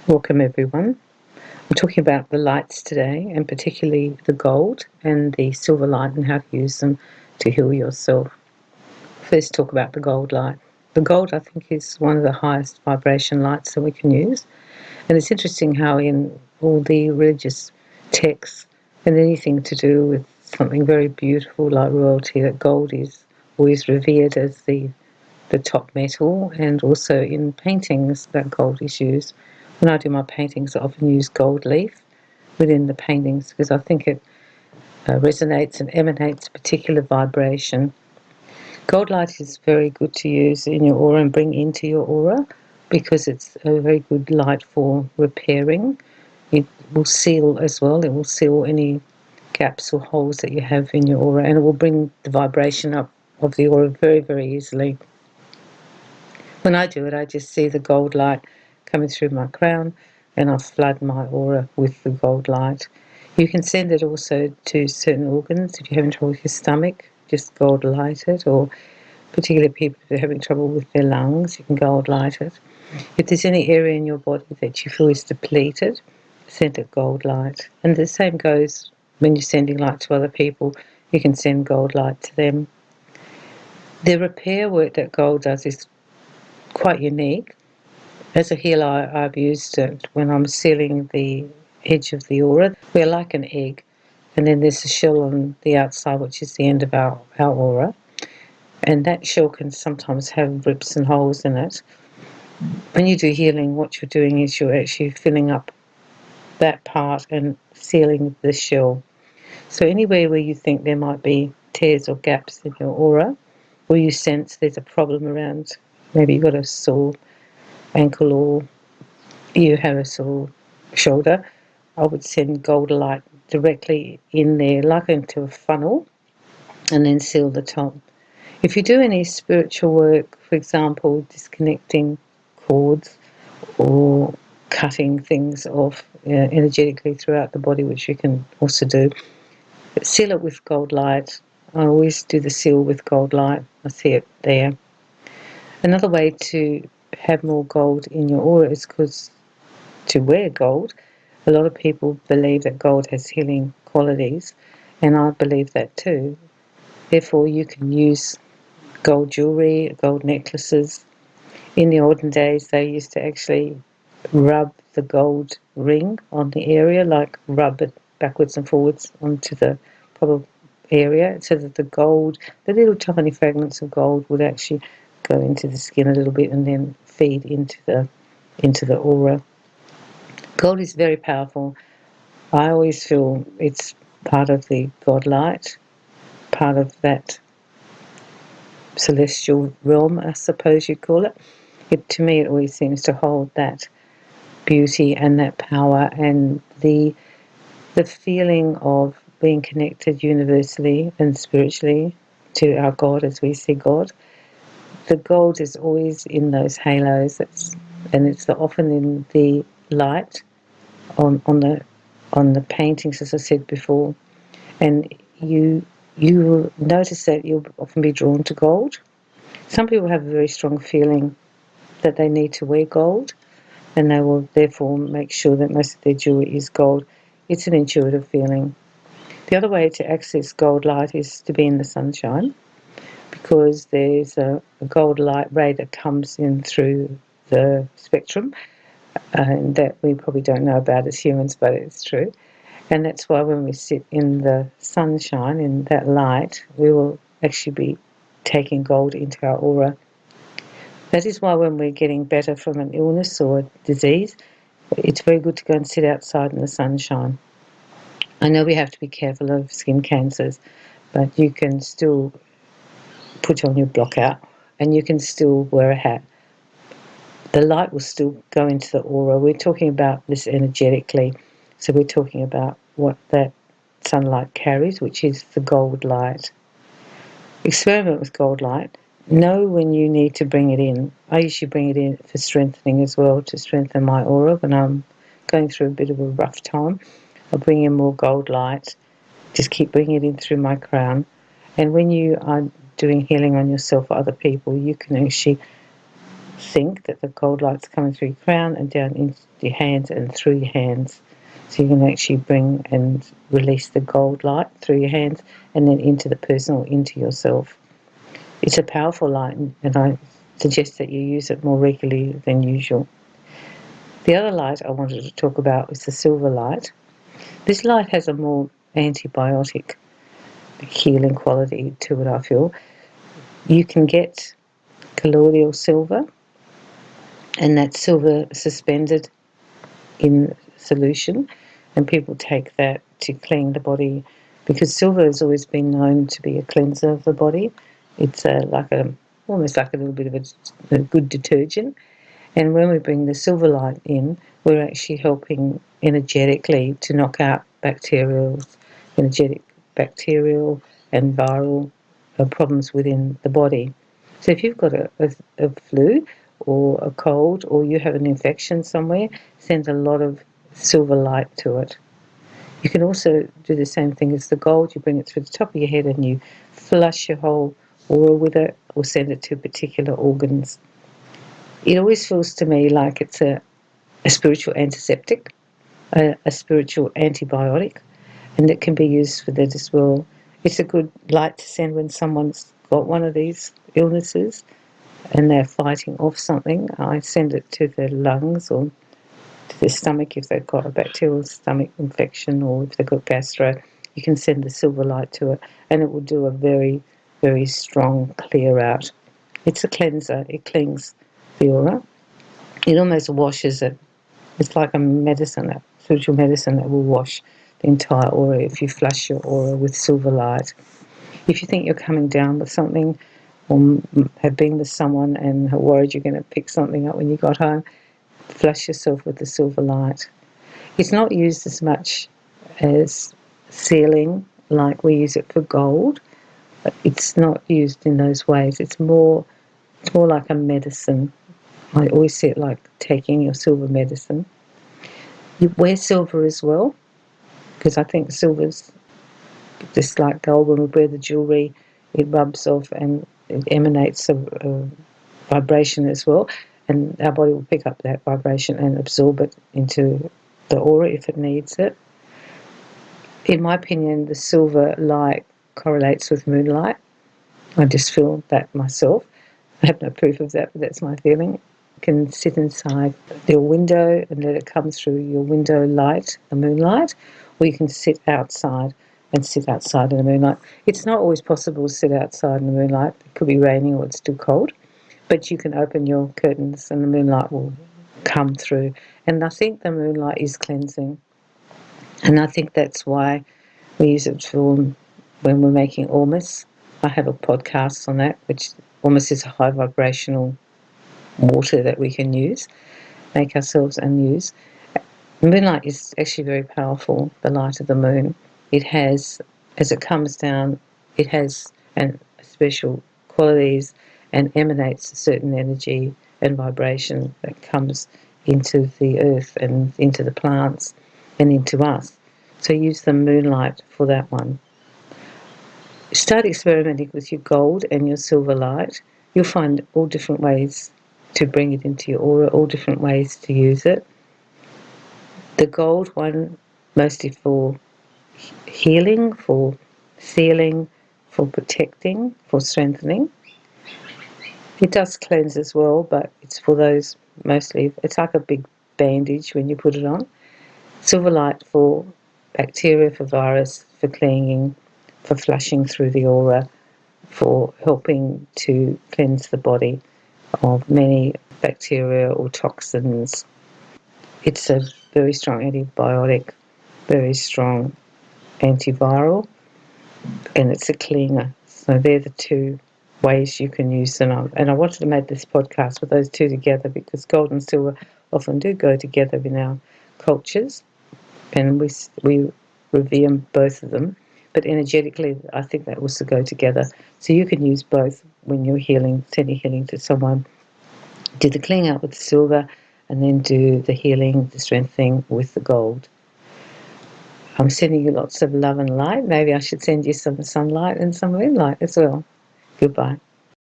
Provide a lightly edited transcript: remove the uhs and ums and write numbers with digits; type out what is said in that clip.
Welcome everyone. I'm talking about the lights today, and particularly the gold and the silver light and how to use them to heal yourself. First, talk about the gold light. The gold, I think, is one of the highest vibration lights that we can use. And it's interesting how in all the religious texts and anything to do with something very beautiful like royalty, that gold is always revered as the top metal, and also in paintings that gold is used. When I do my paintings, I often use gold leaf within the paintings because I think it resonates and emanates a particular vibration. Gold light is very good to use in your aura and bring into your aura because it's a very good light for repairing. It will seal as well. It will seal any gaps or holes that you have in your aura, and it will bring the vibration up of the aura very, very easily. When I do it, I just see the gold light coming through my crown, and I flood my aura with the gold light. You can send it also to certain organs. If you're having trouble with your stomach, just gold light it, or particularly people who are having trouble with their lungs, you can gold light it. If there's any area in your body that you feel is depleted, send it gold light. And the same goes when you're sending light to other people. You can send gold light to them. The repair work that gold does is quite unique. As a healer, I've used it when I'm sealing the edge of the aura. We're like an egg, and then there's a shell on the outside, which is the end of our aura. And that shell can sometimes have rips and holes in it. When you do healing, what you're doing is you're actually filling up that part and sealing the shell. So anywhere where you think there might be tears or gaps in your aura, or you sense there's a problem around, maybe you've got a sore ankle or you have a sore shoulder, I would send gold light directly in there, like into a funnel, and then seal the top. If you do any spiritual work, for example, disconnecting cords or cutting things off energetically throughout the body, which you can also do, seal it with gold light. I always do the seal with gold light. I see it there. Another way to have more gold in your aura is because to wear gold. A lot of people believe that gold has healing qualities, and I believe that too. Therefore, you can use gold jewellery, gold necklaces. In the olden days, they used to actually rub the gold ring on the area, like rub it backwards and forwards onto the proper area, so that the little tiny fragments of gold would actually go into the skin a little bit and then feed into the aura. Gold is very powerful. I always feel it's part of the God light, part of that celestial realm, I suppose you'd call it. To me, it always seems to hold that beauty and that power and the feeling of being connected universally and spiritually to our God as we see God. The gold is always in those halos, and it's often in the light on the paintings, as I said before. And you will notice that you'll often be drawn to gold. Some people have a very strong feeling that they need to wear gold, and they will therefore make sure that most of their jewelry is gold. It's an intuitive feeling. The other way to access gold light is to be in the sunshine, because there's a gold light ray that comes in through the spectrum, and that we probably don't know about as humans, but it's true. And that's why when we sit in the sunshine, in that light, we will actually be taking gold into our aura. That is why when we're getting better from an illness or a disease, it's very good to go and sit outside in the sunshine. I know we have to be careful of skin cancers, but you can still put on your block out and you can still wear a hat. The light will still go into the aura. We're talking about this energetically. So we're talking about what that sunlight carries, which is the gold light. Experiment with gold light. Know when you need to bring it in. I usually bring it in for strengthening as well, to strengthen my aura when I'm going through a bit of a rough time. I'll bring in more gold light. Just keep bringing it in through my crown. And when you are doing healing on yourself or other people, you can actually think that the gold light's coming through your crown and down into your hands and through your hands. So you can actually bring and release the gold light through your hands and then into the person or into yourself. It's a powerful light, and I suggest that you use it more regularly than usual. The other light I wanted to talk about is the silver light. This light has a more antibiotic healing quality to it, I feel. You can get colloidal silver, and that's silver suspended in solution, and people take that to clean the body because silver has always been known to be a cleanser of the body. It's almost like a little bit of a good detergent. And when we bring the silver light in, we're actually helping energetically to knock out bacterial and viral problems within the body. So if you've got a flu or a cold or you have an infection somewhere, send a lot of silver light to it. You can also do the same thing as the gold. You bring it through the top of your head and you flush your whole aura with it or send it to particular organs. It always feels to me like it's a spiritual antiseptic, a spiritual antibiotic, and it can be used for that as well. It's a good light to send when someone's got one of these illnesses and they're fighting off something. I send it to their lungs or to their stomach if they've got a bacterial stomach infection, or if they've got gastro. You can send the silver light to it and it will do a very, very strong clear out. It's a cleanser. It cleans the aura. It almost washes it. It's like a medicine, a spiritual medicine that will wash the entire aura if you flush your aura with silver light. If you think you're coming down with something or have been with someone and are worried you're going to pick something up when you got home, flush yourself with the silver light. It's not used as much as sealing like we use it for gold. It's not used in those ways. It's more like a medicine. I always see it like taking your silver medicine. You wear silver as well, because I think silver's just like gold. When we wear the jewellery, it rubs off and it emanates a vibration as well, and our body will pick up that vibration and absorb it into the aura if it needs it. In my opinion, the silver light correlates with moonlight. I just feel that myself. I have no proof of that, but that's my feeling. You can sit inside your window and let it come through your window light, the moonlight, or you can sit outside and sit outside in the moonlight. It's not always possible to sit outside in the moonlight. It could be raining or it's too cold, but you can open your curtains and the moonlight will come through. And I think the moonlight is cleansing. And I think that's why we use it for when we're making ormus. I have a podcast on that, which ormus is a high vibrational water that we can use, make ourselves and use. Moonlight is actually very powerful, the light of the moon. It has, as it comes down, it has special qualities and emanates a certain energy and vibration that comes into the earth and into the plants and into us. So use the moonlight for that one. Start experimenting with your gold and your silver light. You'll find all different ways to bring it into your aura, all different ways to use it. The gold one, mostly for healing, for sealing, for protecting, for strengthening. It does cleanse as well, but it's for those mostly. It's like a big bandage when you put it on. Silver light for bacteria, for virus, for cleaning, for flushing through the aura, for helping to cleanse the body of many bacteria or toxins. It's a very strong antibiotic, very strong antiviral, and it's a cleaner. So they're the two ways you can use them. And I wanted to make this podcast with those two together because gold and silver often do go together in our cultures, and we revere both of them. But energetically, I think they also go together. So you can use both when you're healing, sending healing to someone. Do the cleaning out with the silver, and then do the healing, the strengthening with the gold. I'm sending you lots of love and light. Maybe I should send you some sunlight and some moonlight as well. Goodbye.